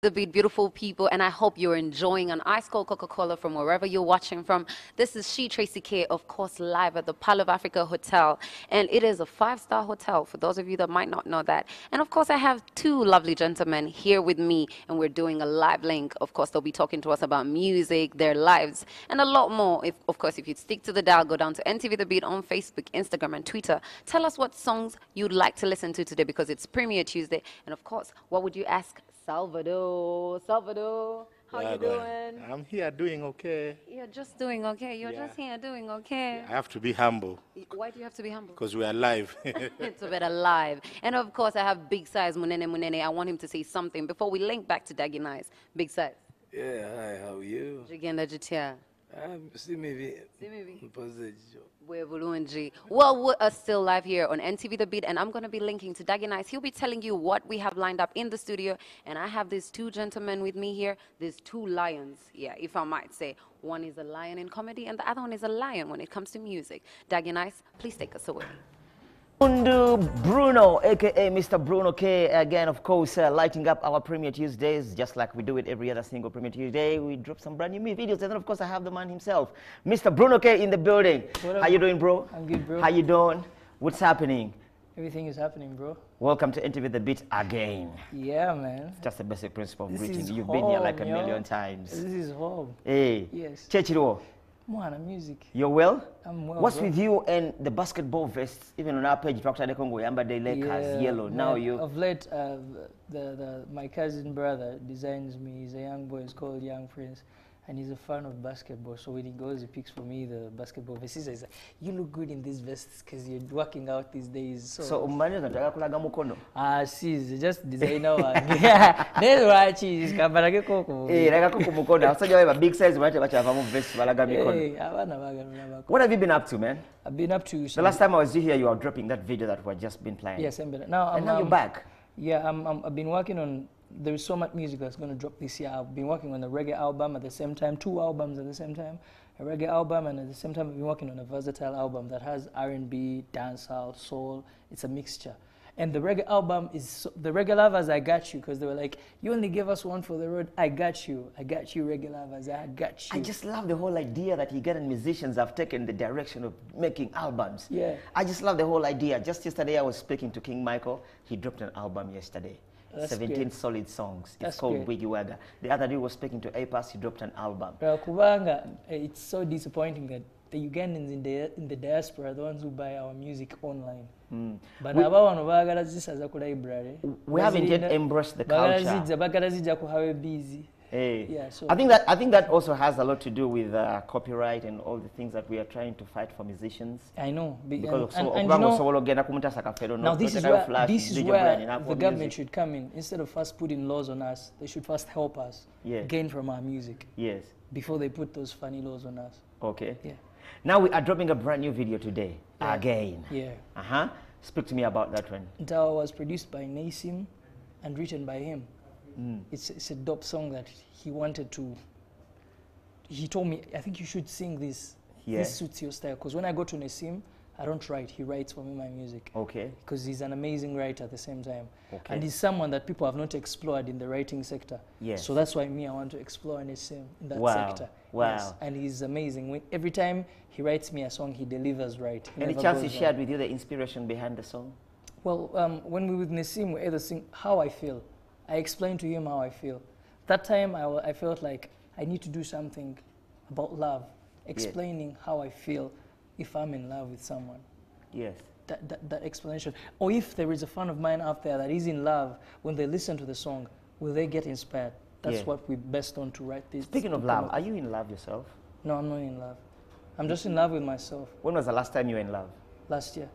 The Beat, beautiful people, and I hope you're enjoying an ice cold Coca-Cola from wherever you're watching from. This is She Tracy K, of course, live at the Pal of Africa Hotel, and it is a five-star hotel for those of you that might not know that. And of course, I have two lovely gentlemen here with me, and we're doing a live link. Of course, they'll be talking to us about music, their lives, and a lot more. Of course, if you stick to the dial, go down to NTV The Beat on Facebook, Instagram, and Twitter. Tell us what songs you'd like to listen to today because it's Premiere Tuesday, and of course, what would you ask Salvador? Salvador, how you doing? I'm here doing okay. You're just doing okay. You're just here doing okay. I have to be humble. Why do you have to be humble? Because we are live. It's a bit alive. And of course, I have Big Size Munene Munene. I want him to say something before we link back to Daggy Nice. Big Size. Yeah, hi, how are you? Jigenda Jitia. See maybe. Well, we are still live here on NTV The Beat, and I'm going to be linking to Daggy Nice. He'll be telling you what we have lined up in the studio, and I have these two gentlemen with me here. These two lions, yeah, if I might say. One is a lion in comedy, and the other one is a lion when it comes to music. Daggy Nice, please take us away. Undu Bruno, aka Mr. Bruno K, again, of course, lighting up our Premiere Tuesdays, just like we do it every other single Premiere Tuesday. We drop some brand new videos, and then, of course, I have the man himself, Mr. Bruno K, in the building. How you doing, bro? I'm good, bro. How you doing? What's happening? Everything is happening, bro. Welcome to NTV The Beat again. Yeah, man. Just the basic principle of This greeting. is You've been here like a home, yo. million times. This is home. Hey. Yes. Chechiro, Mwana music. you're well? I'm well, What's bro. with you and the basketball vests? Even on our page, Dr. Adekongo, Yamba de Lakers, yellow. Now man, you... Of late, my cousin brother designs me. He's a young boy. He's called Young Prince. And he's a fan of basketball. So when he goes, he picks for me the basketball vest. He says, you look good in these vests because you're working out these days. So umani nataka kulaga mukono. See, just designer one. Yeah, that's why she's kabarage koko. Like a mukono. Asajja weba big size bate bachava mu vest balaga mikono. Hey, abana baga. What have you been up to, man? I've been up to... The last time I was here, you were dropping that video that we had just been playing. Yes, now you're back. Yeah, I've been working on... There's so much music that's going to drop this year. I've been working on a reggae album at the same time, two albums at the same time. A reggae album, and at the same time I've been working on a versatile album that has R&B, dancehall, soul. It's a mixture. And the reggae album is... the Reggae Lovers, I got you, because they were like, you only gave us one for the road. I got you, Reggae Lovers, I got you. I just love the whole idea that Ugandan musicians have taken the direction of making albums. Yeah. I just love the whole idea. Just yesterday I was speaking to King Michael. He dropped an album yesterday. That's 17 great. solid songs. It's That's called great. Wiggy Wagga. The other day was speaking to Apas. He dropped an album. Kubanga, it's so disappointing that the Ugandans in the diaspora are the ones who buy our music online. But we haven't yet embraced the culture. Hey. Yeah, so I think that also has a lot to do with copyright and all the things that we are trying to fight for musicians. I know. Because and you know, now this is where the government should come in. Instead of first putting laws on us, they should first help us gain from our music. Yes. Before they put those funny laws on us. Okay. Yeah. Now we are dropping a brand new video today. Yeah. Again. Yeah. Speak to me about that one. Ntawa was produced by Nasim and written by him. It's a dope song that he wanted to... He told me, I think you should sing this. Yeah. This suits your style. Because when I go to Nasim, I don't write. He writes for me my music. Okay. Because he's an amazing writer at the same time. Okay. And he's someone that people have not explored in the writing sector. Yes. So that's why I want to explore Nasim in that Wow. sector. Wow. Yes. And he's amazing. Every time he writes me a song, he delivers right. He Any never chance he goes wrong. shared with you the inspiration behind the song? Well, when we're with Nasim, we either sing how I feel. I explained to him how I feel. That time, I felt like I need to do something about love, explaining how I feel if I'm in love with someone. Yes. That explanation. Or if there is a fan of mine out there that is in love, when they listen to the song, will they get inspired? That's what we're best on to write this. Speaking of love, are you in love yourself? No, I'm not in love. I'm just in love with myself. When was the last time you were in love? Last year.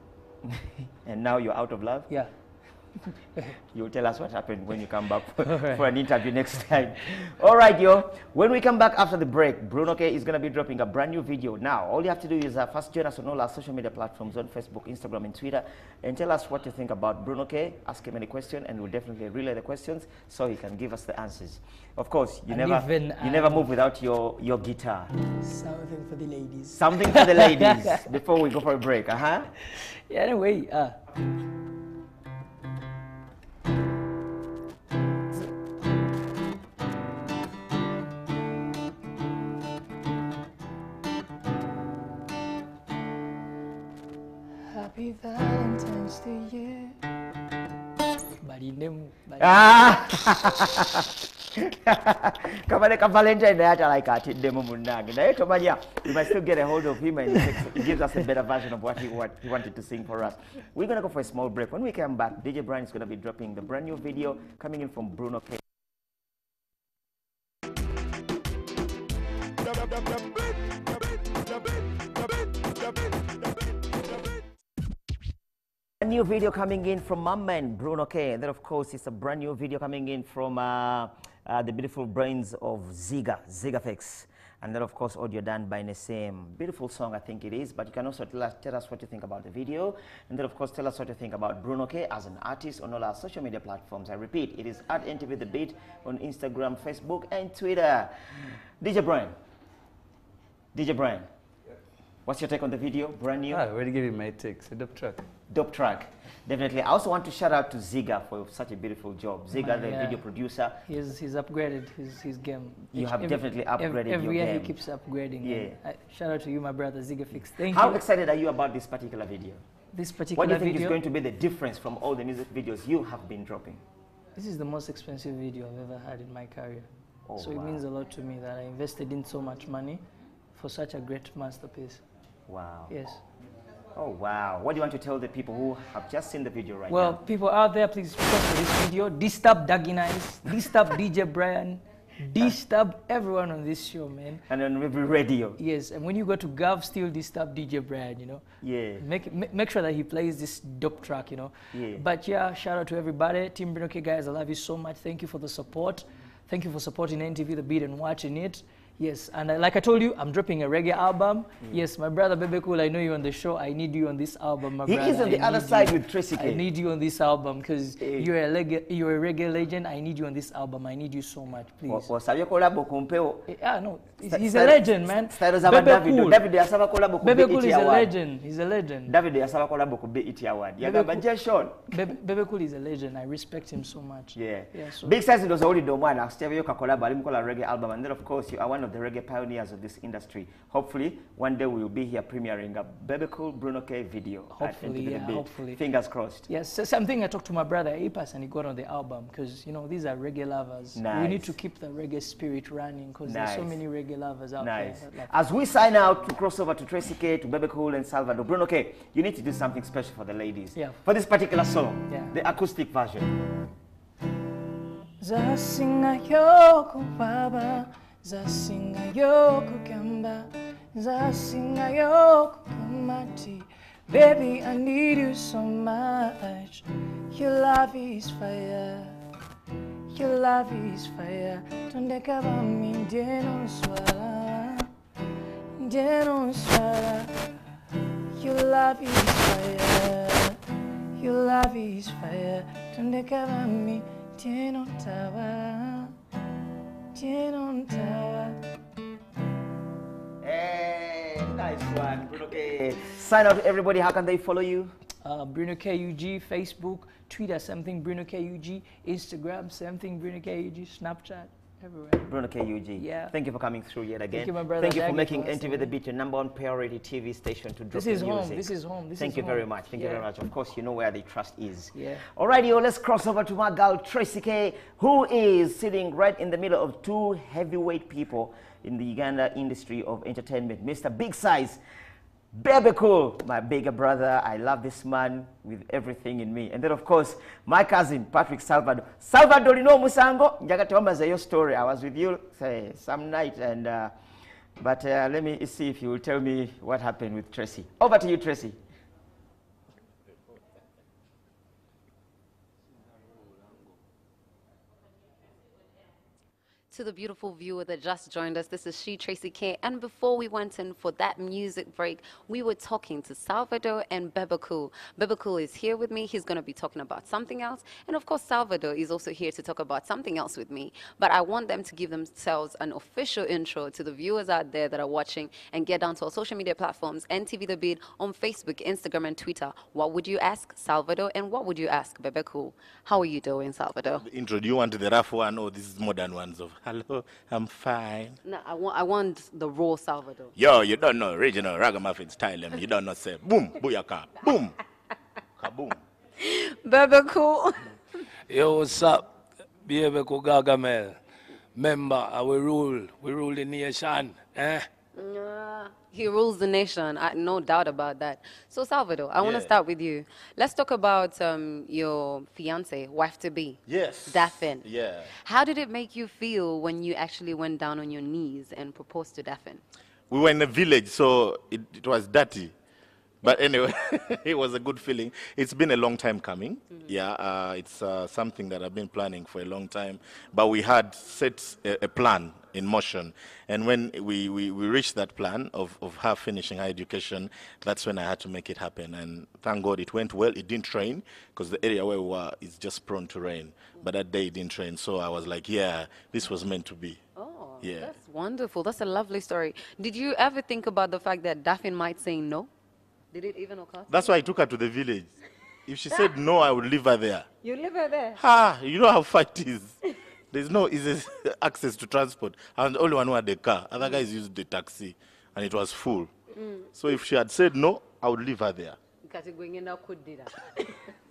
And now you're out of love? Yeah. You'll tell us what happened when you come back for an interview next time. All right, yo. When we come back after the break, Bruno K is going to be dropping a brand new video. Now, all you have to do is first join us on all our social media platforms on Facebook, Instagram, and Twitter, and tell us what you think about Bruno K. Ask him any question, and we'll definitely relay the questions so he can give us the answers. Of course, you never move without your guitar. Something for the ladies. Something for the ladies before we go for a break. Yeah, anyway. Happy Valentine's to you. Ah! Kamaleka Valentine naye like atiddemu munnange. Naye tomanya, you might still get a hold of him and he gives us a better version of what he wanted to sing for us. We're going to go for a small break. When we come back, DJ Brian is going to be dropping the brand new video coming in from Bruno K. A new video coming in from my man Bruno K, and then of course it's a brand new video coming in from the beautiful brains of Zigafix, and then of course audio done by Nesem. Beautiful song I think it is, but you can also tell us what you think about the video, and then of course tell us what you think about Bruno K as an artist on all our social media platforms. I repeat, it is at NTV The Beat on Instagram, Facebook and Twitter. DJ Brian, what's your take on the video? Brand new? I already gave you my takes. A dope track. Dope track. Definitely. I also want to shout out to Ziga for such a beautiful job. Ziga, the video producer. He's upgraded his game. You have definitely upgraded your every year game. he keeps upgrading. Yeah. Shout out to you, my brother Zigafix. Thank you. How excited are you about this particular video? This particular What do you think video is going to be the difference from all the music videos you have been dropping? This is the most expensive video I've ever had in my career. Oh, so wow. it means a lot to me that I invested in so much money for such a great masterpiece. Wow. Yes. Oh, wow. What do you want to tell the people who have just seen the video right Well, now? people out there, please watch this video. Disturb Daggy Nice, disturb DJ Brian, disturb everyone on this show, man. And on every radio. Yes, and when you go to Gov, still disturb DJ Brian, you know. Yeah. Make sure that he plays this dope track, you know. Yeah. But yeah, shout out to everybody. Team Bruno K, guys, I love you so much. Thank you for the support. Thank you for supporting NTV The Beat and watching it. Yes, and like I told you, I'm dropping a reggae album. Yes, my brother Bebe Cool, I know you on the show. I need you on this album, my brother. He is on the other side with Tracy K. I need you on this album because you're a reggae legend. I need you on this album. I need you so much, please. Yeah, no, he's a legend, man. Bebe Cool. Bebe Cool is a legend. He's a legend. Bebe Cool is a legend. I respect him so much. Yeah. So. Big Size was already the one. Reggae album, and then of course you are one of the reggae pioneers of this industry. Hopefully, one day we will be here premiering a Bebe Cool Bruno K video. Hopefully, yeah, hopefully. Fingers crossed. Yes, so something I talked to my brother Ipas and he got on the album because, you know, these are reggae lovers. Nice. We need to keep the reggae spirit running because there's so many reggae lovers out there. Like, as we sign out to cross over to Tracy K, to Bebe Cool and Salvador, Bruno K, you need to do something special for the ladies. Yeah. For this particular song, yeah. The acoustic version. Zasinga yoko baba, zasinga yoko kamba, zasinga yoko kamati. Baby, I need you so much. Your love is fire. Your love is fire. Donde acaba mi deno swala. Deno swala. Your love is fire. Your love is fire. Donde acaba mi deno tawa. Deno tawa. Nice one, Bruno K. Sign out to everybody. How can they follow you? Bruno KUG, Facebook, Twitter, something Bruno KUG, Instagram, something Bruno KUG, Snapchat, everywhere. Bruno KUG. Yeah. Thank you for coming through yet again. Thank you, my brother. Thank you for making NTV The Beat your #1 priority TV station to drop music. This is home. Thank you very much. Thank you very much. Of course, you know where the trust is. Yeah. Alrighty, yo, let's cross over to my girl Tracy K, who is sitting right in the middle of two heavyweight people in the Uganda industry of entertainment. Mr. Big Size, Bebe Cool, my bigger brother. I love this man with everything in me. And then, of course, my cousin, Patrick Salvador. Salvador, you know Musango? Njagatoma's your story. I was with you some night, and but let me see if you will tell me what happened with Tracy. Over to you, Tracy. To the beautiful viewer that just joined us, this is She Tracy K. And before we went in for that music break, we were talking to Salvador and Bebe Cool. Bebe Cool is here with me. He's going to be talking about something else. And of course, Salvador is also here to talk about something else with me. But I want them to give themselves an official intro to the viewers out there that are watching and get down to our social media platforms, NTV The Beat, on Facebook, Instagram, and Twitter. What would you ask Salvador and what would you ask Bebe Cool? How are you doing, Salvador? The intro, do you want the rough one or this is modern ones of hello, I'm fine? No, I want the raw Salvador. Yo, you don't know original ragamuffin style. You don't know say boom, booyaka, boom. Kaboom. Bebe Cool. Yo, what's up? Bebe Cool Gargamel. Member, we rule the nation. Eh? He rules the nation, no doubt about that. So, Salvador, I want to Yeah. start with you. Let's talk about your fiance, wife to be. Yes. Daphne. Yeah. How did it make you feel when you actually went down on your knees and proposed to Daphne? We were in a village, so it was dirty. But anyway, it was a good feeling. It's been a long time coming. Yeah, it's something that I've been planning for a long time. But we had set a plan in motion. And when we reached that plan of her finishing her education, that's when I had to make it happen. And thank God it went well. It didn't rain because the area where we were is just prone to rain. But that day it didn't rain. So I was like, yeah, this was meant to be. Oh, Yeah. that's wonderful. That's a lovely story. Did you ever think about the fact that Daphne might say no? Did it even occur? That's why I took her to the village. If she said no, I would leave her there. You live her there? You know how far it is. There's no easy access to transport. I'm the only one who had the car. Other guys used the taxi, and it was full. So if she had said no, I would leave her there.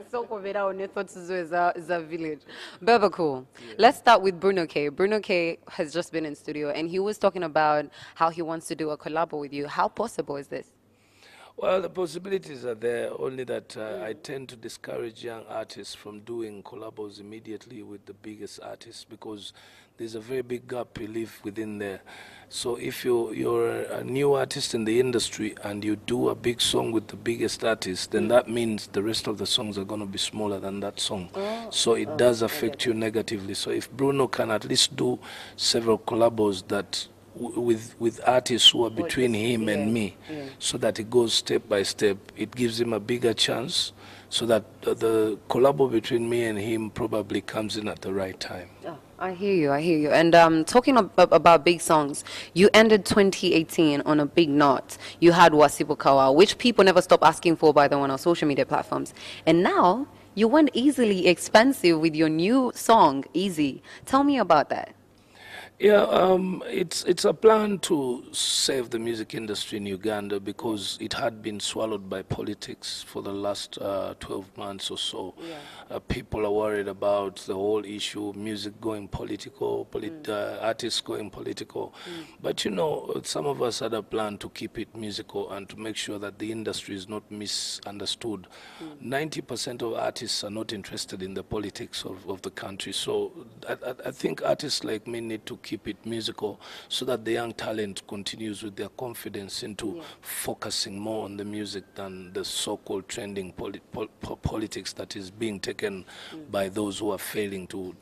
So is a village. Bebe Cool. Let's start with Bruno K. Bruno K has just been in studio, and he was talking about how he wants to do a collab with you. How possible is this? Well, the possibilities are there, only that I tend to discourage young artists from doing collabos immediately with the biggest artists because there's a very big gap you leave within there. So if you're a new artist in the industry and you do a big song with the biggest artist, then that means the rest of the songs are going to be smaller than that song. So it does affect you negatively. So if Bruno can at least do several collabos that with artists who are between him and me, so that it goes step by step, it gives him a bigger chance, so that the collabo between me and him probably comes in at the right time. Oh, I hear you, I hear you. And talking about big songs, you ended 2018 on a big note. You had Wasibu Kawa, which people never stop asking for, by the way, on our social media platforms. And now you went easily expensive with your new song, Easy. Tell me about that. Yeah, it's a plan to save the music industry in Uganda because it had been swallowed by politics for the last 12 months or so. People are worried about the whole issue, music going political, artists going political. But you know, some of us had a plan to keep it musical and to make sure that the industry is not misunderstood. 90% of artists are not interested in the politics of the country. So I think artists like me need to keep it musical so that the young talent continues with their confidence into focusing more on the music than the so-called trending politics that is being taken by those who are failing to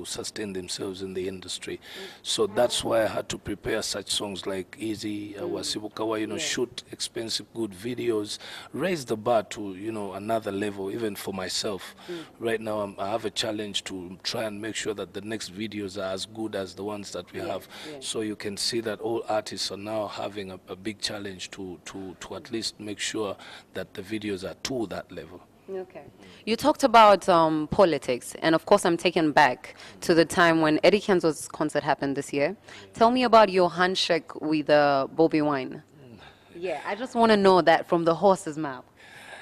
sustain themselves in the industry. So that's why I had to prepare such songs like Easy, Wasibukawa, you know, shoot expensive, good videos, raise the bar to, you know, another level, even for myself. Right now, I have a challenge to try and make sure that the next videos are as good as the ones that we have. So you can see that all artists are now having a big challenge to at least make sure that the videos are to that level. Okay. You talked about politics, and of course I'm taken back to the time when Eddie Kenzo's concert happened this year. Tell me about your handshake with Bobby Wine. Yeah, I just want to know that from the horse's mouth.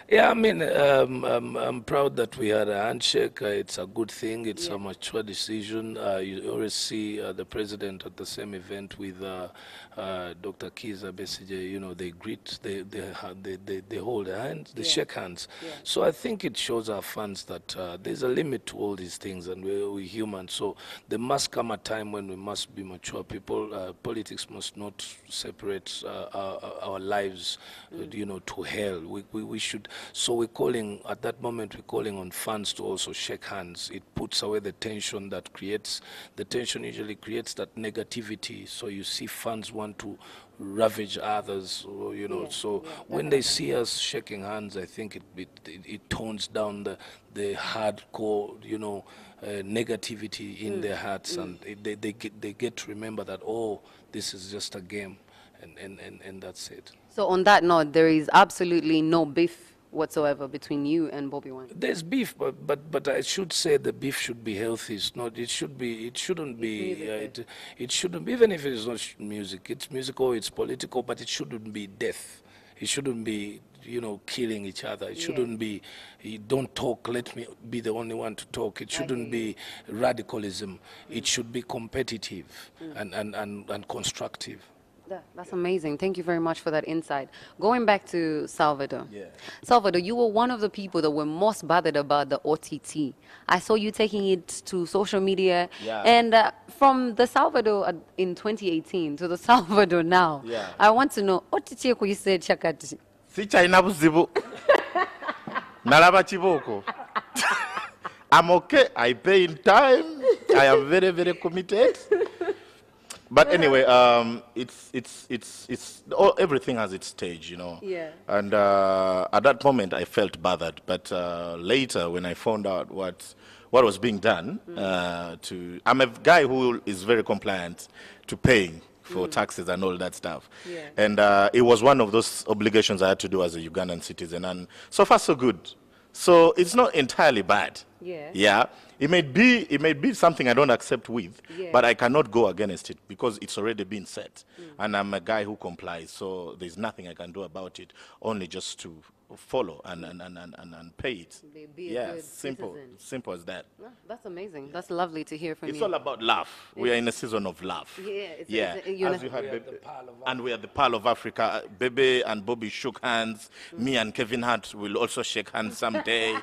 Yeah, I mean, I'm proud that we had a handshake. It's a good thing. It's a mature decision. You always see the president at the same event with Dr. Kiza Besigye. You know, they greet, they hold hands, they shake hands. So I think it shows our fans that there's a limit to all these things, and we're human. So there must come a time when we must be mature people. Politics must not separate our lives, you know, to hell. We should. So we're calling, at that moment, we're calling on fans to also shake hands. It puts away the tension that creates, the tension usually creates that negativity. So you see fans want to ravage others, or, you know. So when they see us shaking hands, I think it tones down the hardcore, you know, negativity in their hearts, and they get to remember that, oh, this is just a game, and that's it. So on that note, there is absolutely no beef whatsoever between you and Bobby Wine. There's beef, but I should say the beef should be healthy. It's not. It shouldn't be. It shouldn't be. Even if it is not music. It's musical. It's political, but it shouldn't be death. It shouldn't be, you know, killing each other. It shouldn't be, don't talk, let me be the only one to talk. It shouldn't be radicalism. It should be competitive and constructive. That's amazing. Thank you very much for that insight. Going back to Salvador. Yeah. Salvador, you were one of the people that were most bothered about the OTT. I saw you taking it to social media. Yeah. And from the Salvador in 2018 to the Salvador now, Yeah. I want to know, OTT you said chakati. Si China buzibu. Nalaba chiboko. I'm okay. I pay in time. I am very, very committed. But anyway, everything has its stage, you know. Yeah. And at that moment, I felt bothered. But later, when I found out what was being done, I'm a guy who is very compliant to paying for taxes and all that stuff. Yeah. And it was one of those obligations I had to do as a Ugandan citizen. And so far, so good. So it's not entirely bad. Yeah. Yeah. It may be something I don't accept with, Yeah. but I cannot go against it because it's already been set. And I'm a guy who complies, so there's nothing I can do about it, only just to follow and pay it. Be a Yeah, good simple. citizen. Simple as that. Oh, that's amazing. That's lovely to hear from It's you. all about laugh. We are in a season of laugh. Yeah, As you heard, and we are the Pearl of Africa. Bebe and Bobby shook hands. Me and Kevin Hart will also shake hands someday.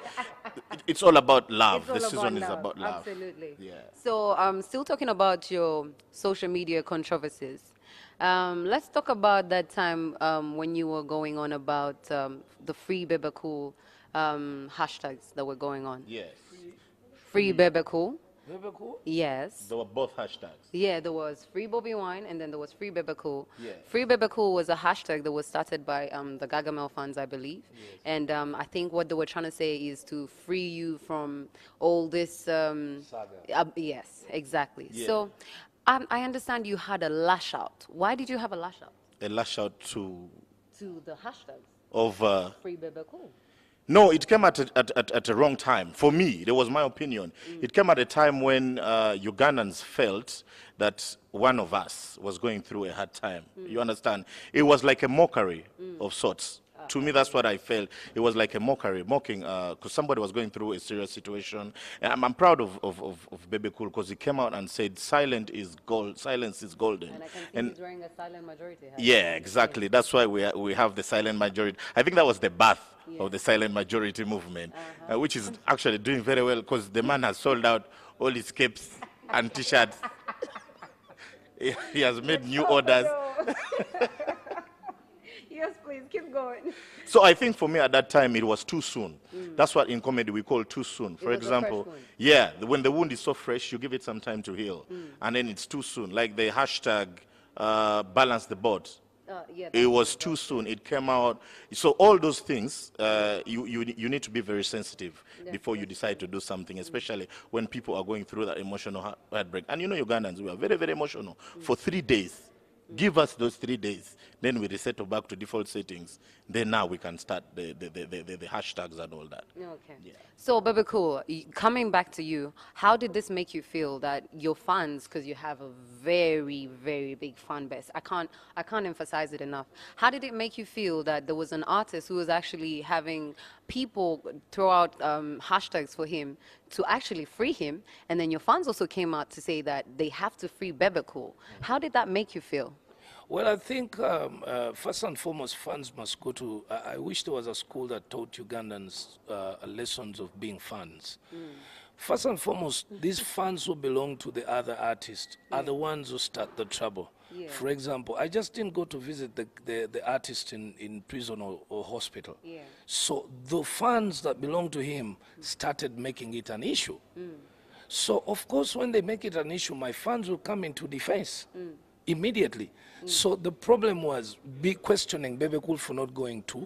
It's all about love. It's The all season about is love. about love. Absolutely. Yeah. So, still talking about your social media controversies. Let's talk about that time when you were going on about the Free Bebe Cool hashtags that were going on. Yes. Free Bebe Cool. Bebe Cool? Yes. They were both hashtags. Yeah, there was Free Bobby Wine and then there was Free Bebe Cool. Yes. Free Bebe Cool was a hashtag that was started by the Gargamel fans, I believe. Yes. And I think what they were trying to say is to free you from all this... Saga. Yes, exactly. Yeah. So I understand you had a lash out. Why did you have a lash out? A lash out to The hashtags. of Free Bebe Cool. no, it came at a wrong time. For me, that was my opinion. It came at a time when Ugandans felt that one of us was going through a hard time. You understand? It was like a mockery of sorts. To me, that's what I felt. It was like a mockery, mocking, because somebody was going through a serious situation. And I'm proud of Bebe Cool because he came out and said, silence is golden. And I can see he's wearing a silent majority hat. Yeah, exactly. That's why we have the silent majority. I think that was the birth of the silent majority movement, which is actually doing very well because the man has sold out all his capes and T-shirts. He has made new orders. Yes, please, keep going. So I think for me at that time it was too soon. That's what in comedy we call too soon. For was a fresh example, wound. yeah, when the wound is so fresh, you give it some time to heal, and then it's too soon. Like the hashtag balance the boat. Yeah, It was too soon. It came out. So all those things, you need to be very sensitive before you decide to do something, especially when people are going through that emotional heartbreak. And you know, Ugandans, we are very, very emotional. For 3 days, give us those 3 days. Then we resettle back to default settings. Then now we can start the hashtags and all that. Okay. Yeah. So, Bebe Cool, coming back to you, how did this make you feel that your fans, because you have a very, very big fan base, I can't emphasize it enough. How did it make you feel that there was an artist who was actually having people throw out hashtags for him to actually free him, and then your fans also came out to say that they have to free Bebe Cool? How did that make you feel? Well, I think first and foremost, fans must go to. I wish there was a school that taught Ugandans lessons of being fans. First and foremost, these fans who belong to the other artists are the ones who start the trouble. Yeah. For example, I just didn't go to visit the artist in prison or hospital. Yeah. So the fans that belong to him started making it an issue. So, of course, when they make it an issue, my fans will come into defense immediately. So the problem was questioning Bebe Cool for not going to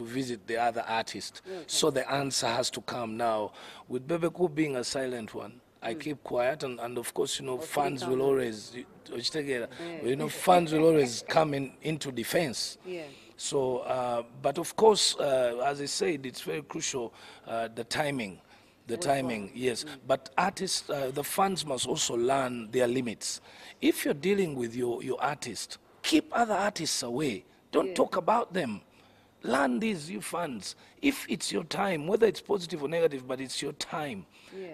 visit the other artist. Okay. So the answer has to come now. With Bebe Cool being a silent one, I keep quiet, and of course, you know, fans will always, you know, fans will always come into defense. Yeah. So, but of course, as I said, it's very crucial, the timing. The timing, yes. But artists, the fans must also learn their limits. If you're dealing with your artist, keep other artists away. Don't talk about them. Learn these, you fans. If it's your time, whether it's positive or negative, but it's your time,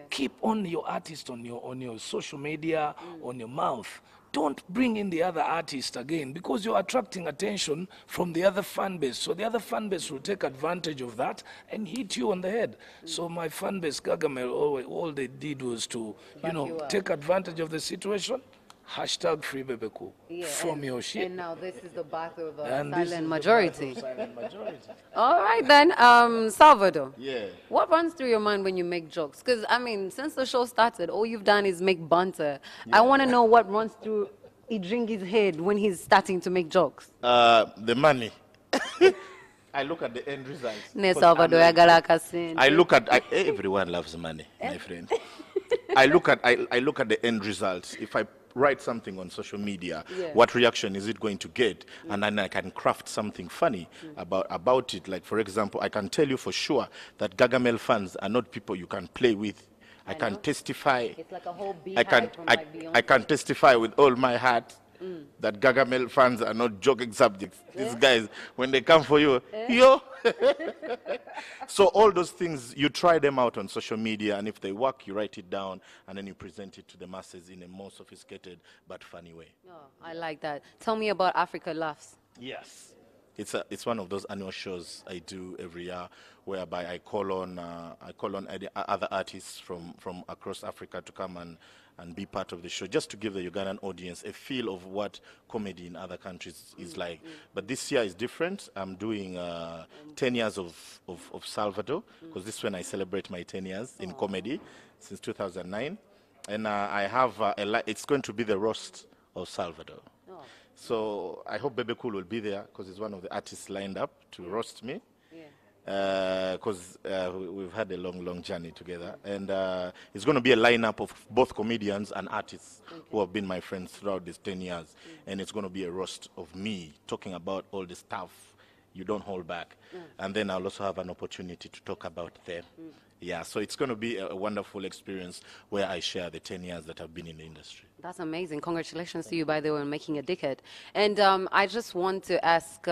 keep on your artist on your social media, on your mouth. Don't bring in the other artist again, because you're attracting attention from the other fan base. So the other fan base will take advantage of that and hit you on the head. So my fan base, Gargamel, all they did was to, take advantage of the situation. Hashtag free Bebe Cool from your shit. And now this is the battle of the And this is silent the majority. battle of silent majority. All right then, Salvador. Yeah. What runs through your mind when you make jokes? Because I mean, since the show started, all you've done is make banter. I want to know what runs through Idringi's head when he's starting to make jokes. The money. I look at the end results. Ne 'Cause Salvador, I look at everyone loves money, my friend. I look at the end results. If I write something on social media, what reaction is it going to get? And then I can craft something funny about it. Like, for example, I can tell you for sure that Gargamel fans are not people you can play with. I can testify. It's like a whole I can testify with all my heart that Gargamel fans are not joking subjects. These guys, when they come for you, yo. So all those things, you try them out on social media, and if they work, you write it down, and then you present it to the masses in a more sophisticated but funny way. Oh, I like that. Tell me about Africa Laughs. Yes. It's one of those annual shows I do every year, whereby I call on other artists from across Africa to come and be part of the show, just to give the Ugandan audience a feel of what comedy in other countries is like. But this year is different. I'm doing 10 years of Salvador, because this is when I celebrate my 10 years in comedy since 2009. And I have it's going to be the roast of Salvador. So I hope Bebe Cool will be there, because he's one of the artists lined up to roast me. Because we've had a long journey together. And it's going to be a lineup of both comedians and artists who have been my friends throughout these 10 years. And it's going to be a roast of me, talking about all the stuff you don't hold back. And then I'll also have an opportunity to talk about them. Yeah, so it's going to be a wonderful experience where I share the 10 years that I've been in the industry. That's amazing. Congratulations to you, by the way, on making a decade. And I just want to ask,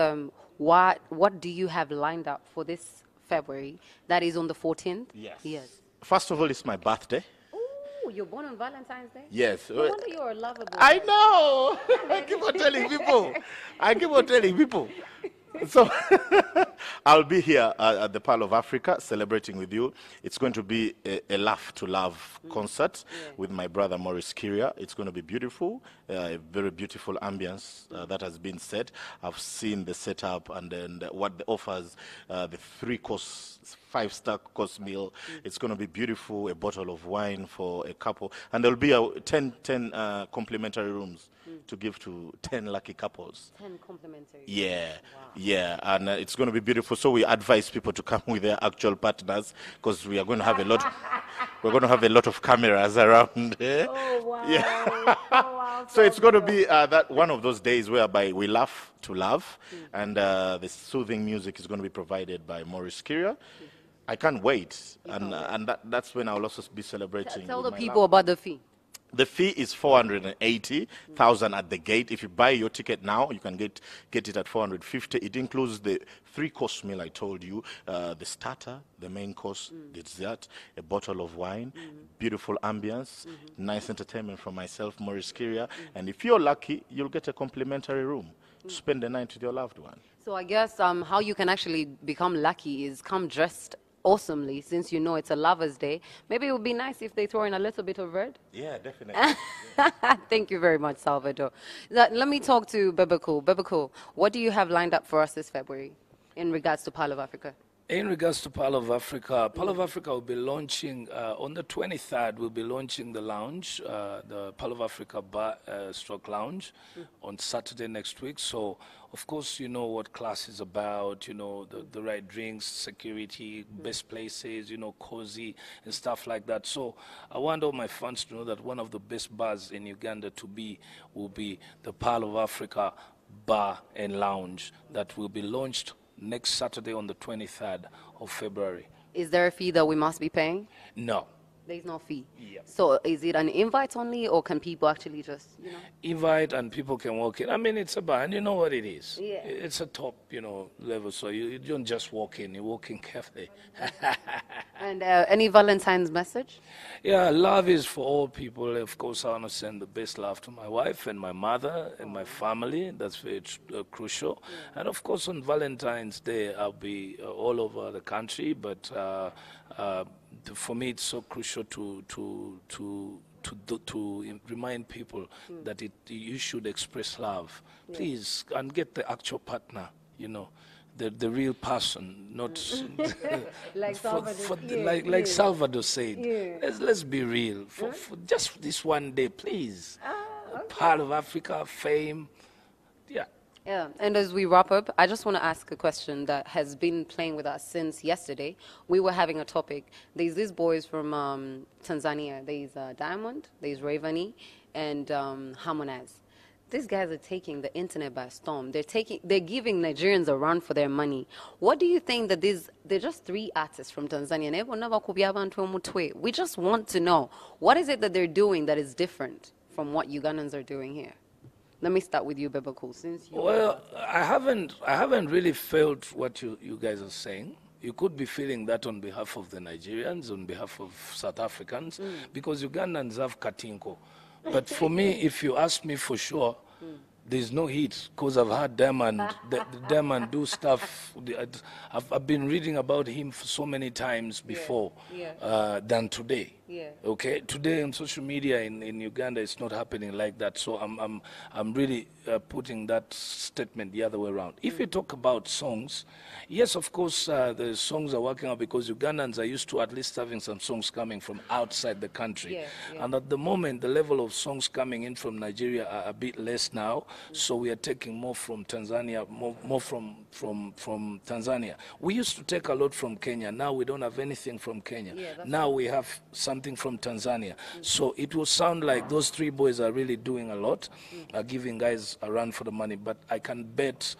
what do you have lined up for this February? That is on the 14th? Yes. First of all, it's my birthday. Oh, you're born on Valentine's Day? Yes. No wonder you're a lovable. I know. I keep on telling people. So I'll be here at the Pearl of Africa celebrating with you. It's going to be a Laugh to Love concert with my brother Maurice Kiria. It's going to be beautiful, a very beautiful ambience that has been set. I've seen the setup and then what the offers, the 3-course, 5-star course meal. It's going to be beautiful, a bottle of wine for a couple. And there'll be 10 complimentary rooms to give to 10 lucky couples. 10 complimentary. Yeah. Wow. Yeah, and it's going to be beautiful. So we advise people to come with their actual partners, because we are going to have a lot. We're going to have a lot of cameras around. Oh wow! Yeah. Oh, wow. So it's going to be that one of those days whereby we laugh to love, and the soothing music is going to be provided by Maurice Kiria. I can't wait, and that's when I'll also be celebrating. Tell the people about the fee. The fee is 480,000 at the gate. If you buy your ticket now, you can get it at 450. It includes the 3-course meal I told you, the starter, the main course, the dessert, a bottle of wine, beautiful ambience, nice entertainment from myself, Maurice Kiria. And if you're lucky, you'll get a complimentary room to spend the night with your loved one. So I guess how you can actually become lucky is come dressed awesomely, since you know it's a Lover's Day. Maybe it would be nice if they throw in a little bit of red. Yeah, definitely. Thank you very much, Salvador. Let me talk to Bebe Cool. Bebe Cool, what do you have lined up for us this February in regards to Pearl of Africa? In regards to Pearl of Africa will be launching on the 23rd. We'll be launching the lounge, the Pearl of Africa Bar Stroke Lounge, on Saturday next week. So, of course, you know what class is about. You know the right drinks, security, best places. You know, cozy and stuff like that. So, I want all my fans to know that one of the best bars in Uganda will be the Pearl of Africa Bar and Lounge that will be launched next Saturday on the 23rd of February. Is there a fee that we must be paying? No. There's no fee. Yeah. So is it an invite only, or can people actually just, you know? Invite and people can walk in. I mean, it's a bar, and you know what it is. Yeah. It's a top, level. So you don't just walk in. You walk in carefully. And any Valentine's message? Yeah, love is for all people. Of course, I want to send the best love to my wife and my mother and my family. That's very crucial. Yeah. And of course, on Valentine's Day, I'll be all over the country. But for me, it's so crucial to remind people that you should express love, please, and get the actual partner. The real person, not Like Salvador. like Salvador said. Let's be real. For just this one day, please. Part of Africa, fame. Yeah. Yeah, and as we wrap up, I just want to ask a question that has been playing with us since yesterday. We were having a topic. There's these boys from Tanzania. There's Diamond, there's Ravani, and Harmonize. These guys are taking the internet by storm. They're giving Nigerians a run for their money. What do you think that they're just 3 artists from Tanzania. We just want to know, what is it that they're doing that is different from what Ugandans are doing here? Let me start with you, Bebe Cool, since you... Well, I haven't really felt what you guys are saying. You could be feeling that on behalf of the Nigerians, on behalf of South Africans, because Ugandans have Katinko. But for me, if you ask me for sure, there's no heat, because I've had Diamond do stuff. I've been reading about him for so many times before than today. Yeah. Okay, today on social media in Uganda, it's not happening like that. So I'm really putting that statement the other way around. If you talk about songs, yes, of course, the songs are working out because Ugandans are used to at least having some songs coming from outside the country. And at the moment, the level of songs coming in from Nigeria are a bit less now. So we are taking more from Tanzania, more from Tanzania. We used to take a lot from Kenya. Now we don't have anything from Kenya. Now we have something from Tanzania. So it will sound like those 3 boys are really doing a lot, giving guys a run for the money. But I can bet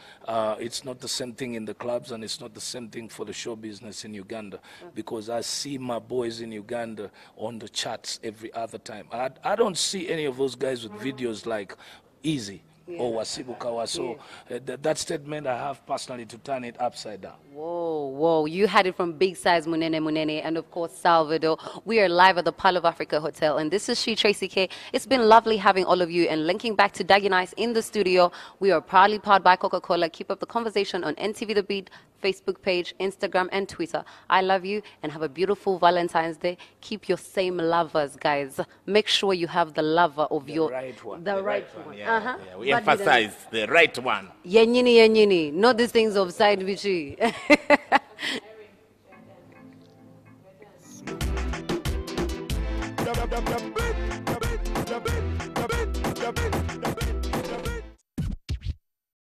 it's not the same thing in the clubs, and it's not the same thing for the show business in Uganda, because I see my boys in Uganda on the charts every other time. I don't see any of those guys with videos like Easy or Wasibu Kawa. So that statement, I have personally to turn it upside down. Whoa, you had it from Big Size Munene, and of course Salvador. We are live at the Pearl of Africa Hotel, and this is She Tracy K. It's been lovely having all of you, and linking back to Daggy Nice in the studio. We are proudly powered by Coca-Cola. Keep up the conversation on NTV The Beat, Facebook page, Instagram, and Twitter. I love you, and have a beautiful Valentine's Day. Keep your same lovers, guys. Make sure you have the lover of your... right one. The right one. Yeah, we emphasize the right one. Yenyini, not these things of side bitchy. The beat.